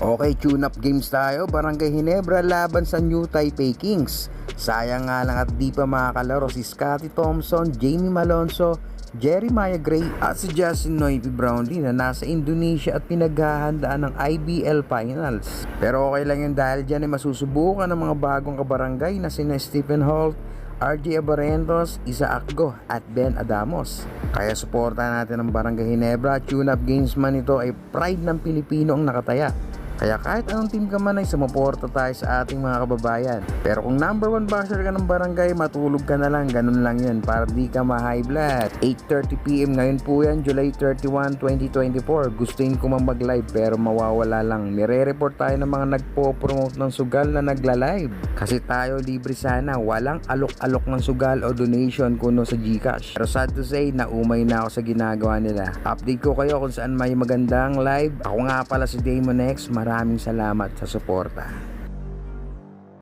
Okay, tune-up games tayo. Barangay Ginebra laban sa New Taipei Kings. Sayang nga lang at di pa makakalaro si Scottie Thompson, Jamie Malonzo, Jeremiah Gray at si Justin Noivy Brownlee na nasa Indonesia at pinaghahandaan ng IBL Finals. Pero okay lang yun dahil dyan ay masusubukan ng mga bagong kabarangay na sina Stephen Holt, RJ Abarentos, Isaac Go at Ben Adamos. Kaya suportahan natin ang Barangay Ginebra. Tune-up games man ito ay pride ng Pilipino ang nakataya. Kaya kahit anong team ka man ay sumuporta tayo sa ating mga kababayan. Pero kung number 1 basher ka ng barangay, matulog ka na lang, ganun lang yun para di ka ma-high blood. 8:30pm ngayon po yan, July 31, 2024. Gustuin ko man mag-live pero mawawala lang. Nire-report tayo ng mga nagpo-promote ng sugal na nagla-live. Kasi tayo libre sana, walang alok-alok ng sugal o donation kuno sa GCash. Pero sad to say, naumay na ako sa ginagawa nila. Update ko kayo kung saan may magandang live. Ako nga pala si Damon X. Maraming salamat sa suporta.